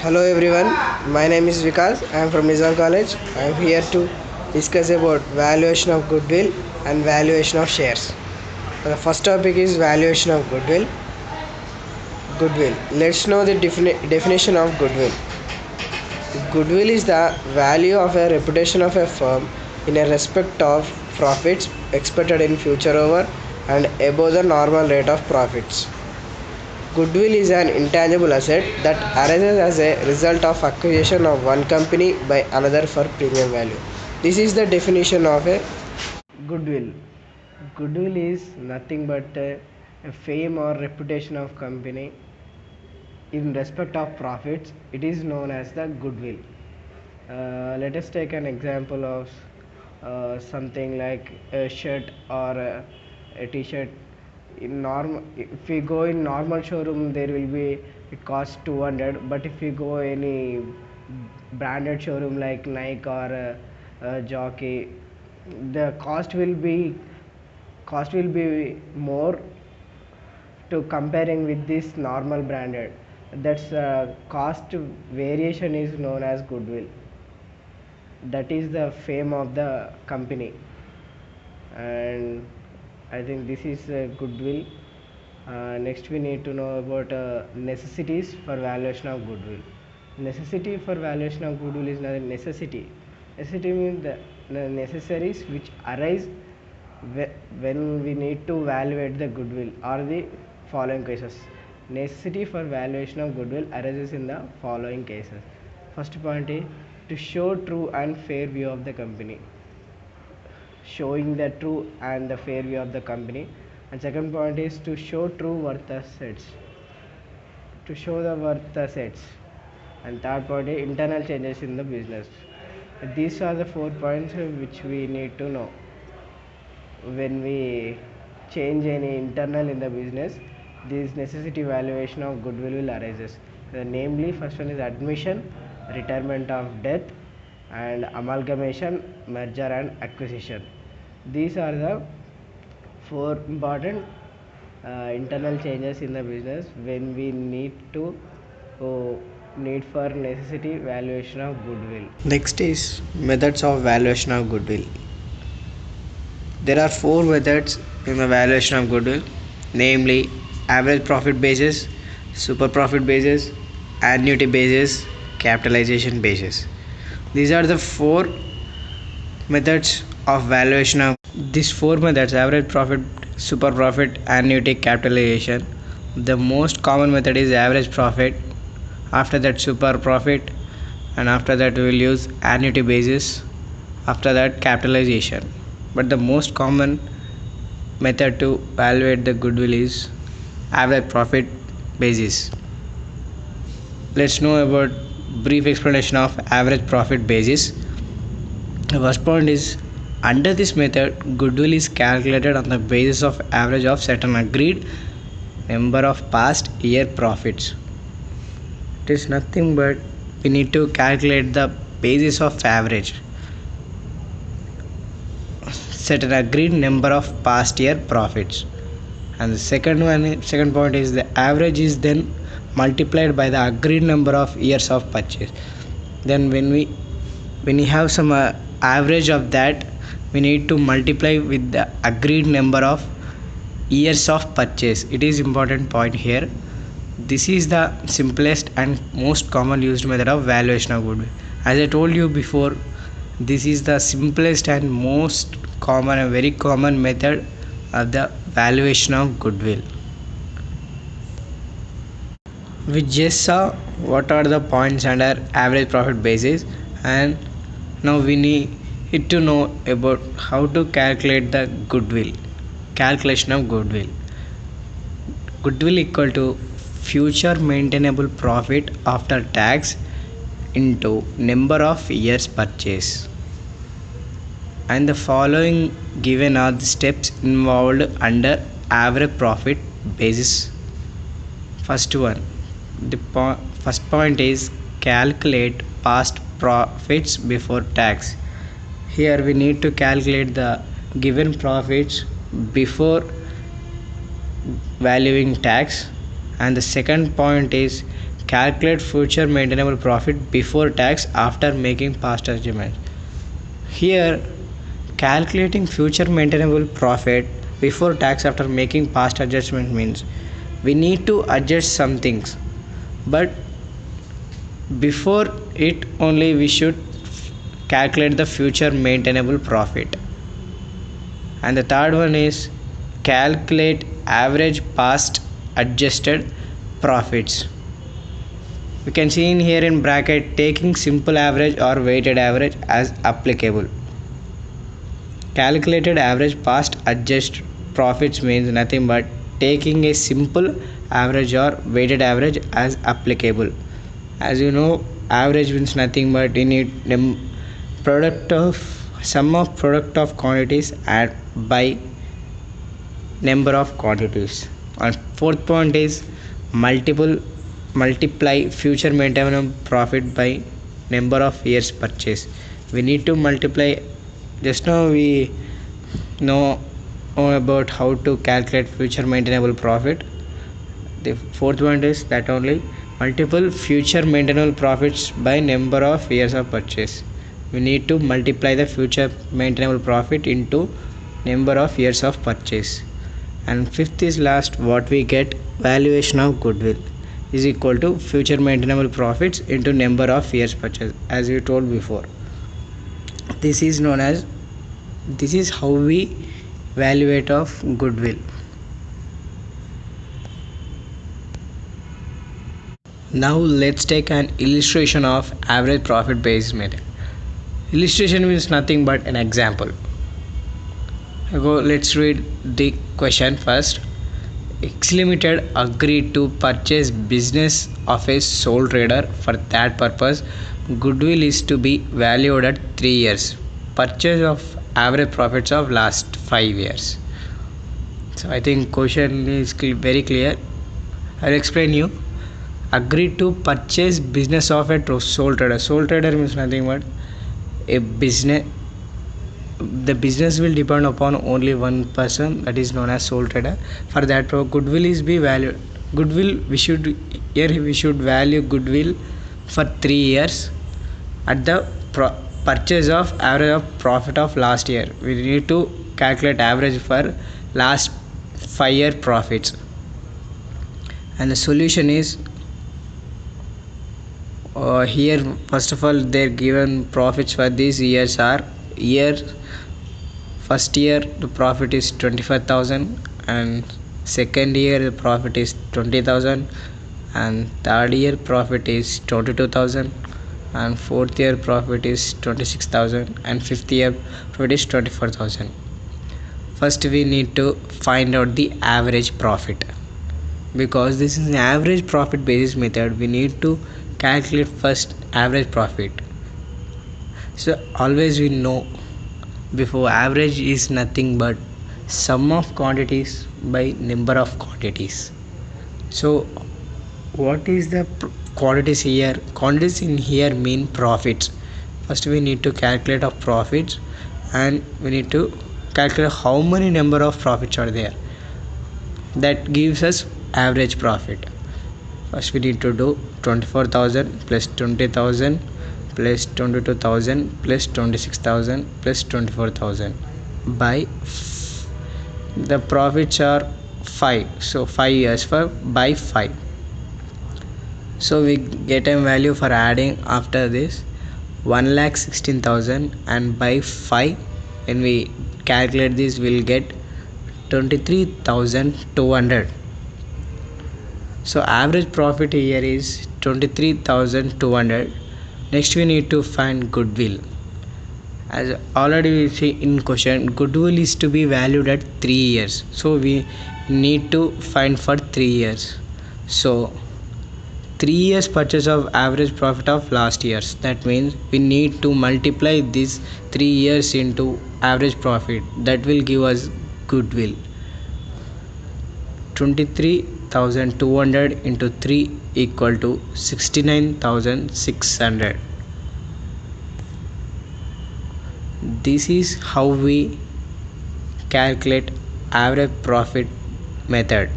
Hello everyone, my name is VIKAS. I am from Nizam College. I am here to discuss about valuation of goodwill and valuation of shares. The first topic is valuation of goodwill. Goodwill. Let's know the definition of goodwill. Goodwill is the value of a reputation of a firm in a respect of profits expected in future over and above the normal rate of profits. Goodwill is an intangible asset that arises as a result of acquisition of one company by another for premium value. This is the definition of a goodwill. Goodwill is nothing but a fame or reputation of company in respect of profits. It is known as the goodwill. Let us take an example of something like a shirt or a t-shirt. If we go in normal showroom, there will be it costs 200, but if we go any branded showroom like Nike or Jockey, the cost will be more to comparing with this normal branded. That's cost variation is known as goodwill. That is the fame of the company, and I think this is goodwill. Next we need to know about necessities for valuation of goodwill. Necessity for valuation of goodwill is not a necessity. Necessity means the necessaries which arise when we need to evaluate the goodwill are the following cases. Necessity for valuation of goodwill arises in the following cases. First point is to show true and fair view of the company, showing the true and the fair view of the company. And second point is to show true worth assets, to show the worth assets. And third point is internal changes in the business. These are the 4 points which we need to know when we change any internal in the business. This necessity valuation of goodwill will arises. Namely, first one is admission, retirement of death, and amalgamation, merger and acquisition. These are the 4 important internal changes in the business when we need for necessity valuation of goodwill. Next is methods of valuation of goodwill. There are 4 methods in the valuation of goodwill, namely average profit basis, super profit basis, annuity basis, capitalization basis. These are the 4 methods of valuation of these 4 methods: average profit, super profit, annuity, capitalization. The most common method is average profit, after that super profit, and after that we will use annuity basis, after that capitalization. But the most common method to evaluate the goodwill is average profit basis. Let's know about brief explanation of average profit basis. The first point is, under this method, goodwill is calculated on the basis of average of certain agreed number of past year profits. It is nothing but we need to calculate the basis of average, certain agreed number of past year profits. And the second point is the average is then multiplied by the agreed number of years of purchase. Then when we have some average of that, we need to multiply with the agreed number of years of purchase. It is important point here. This is the simplest and most common used method of valuation of goodwill. As I told you before, this is the simplest and most common and very common method of the valuation of goodwill. We just saw what are the points under average profit basis, and now we need to know about how to calculate the goodwill. Calculation of goodwill. Goodwill equal to future maintainable profit after tax into number of years purchase. And the following given are the steps involved under average profit basis. First one, the first point is calculate past profits before tax. Here we need to calculate the given profits before valuing tax. And the second point is calculate future maintainable profit before tax after making past adjustments. Here, calculating future maintainable profit before tax after making past adjustment means we need to adjust some things, but before it only we should calculate the future maintainable profit. And the third one is calculate average past adjusted profits. We can see in here in bracket taking simple average or weighted average as applicable. Calculated average past adjusted profits means nothing but taking a simple average or weighted average as applicable. As you know, average means nothing but you need product of sum of product of quantities and by number of quantities. And fourth point is multiply future maintainable profit by number of years purchase. We need to multiply. Just now we know about how to calculate future maintainable profit. The fourth point is that only multiple future maintainable profits by number of years of purchase. We need to multiply the future maintainable profit into number of years of purchase. And fifth is last, what we get, valuation of goodwill is equal to future maintainable profits into number of years purchase, as we told before. This is how we evaluate of goodwill. Now let's take an illustration of average profit basis method. Illustration means nothing but an example. Let's read the question first. X Limited agreed to purchase business of a sole trader. For that purpose, goodwill is to be valued at 3 years. Purchase of average profits of last 5 years. So I think question is very clear. I'll explain you. Agreed to purchase business of a sole trader. Sole trader means nothing but a business. The business will depend upon only one person, that is known as sole trader. For that, goodwill is be valued. Goodwill we should value goodwill for 3 years at the purchase of average of profit of last year. We need to calculate average for last 5-year profits. And the solution is here. First of all, their given profits for these years are first year the profit is 25,000, and second year the profit is 20,000, and third year profit is 22,000, and fourth year profit is 26,000, and fifth year profit is 24,000. First we need to find out the average profit. Because this is an average profit basis method, we need to calculate first average profit. So always we know before, average is nothing but sum of quantities by number of quantities. So what is the quantities here? Quantities in here mean profits. First we need to calculate of profits, and we need to calculate how many number of profits are there. That gives us average profit. First we need to do 24,000 plus 20,000 plus 22,000 plus 26,000 plus 24,000 by the profits are 5. So 5 years for by 5. So we get a value for adding after this 1,16,000, and by 5 when we calculate this we'll get 23,200. So average profit here is 23,200. Next we need to find goodwill. As already we see in question, goodwill is to be valued at 3 years. So we need to find for 3 years. So 3 years purchase of average profit of last years. That means we need to multiply this 3 years into average profit. That will give us goodwill. 23,200 into 3 equal to 69,600. This is how we calculate average profit method.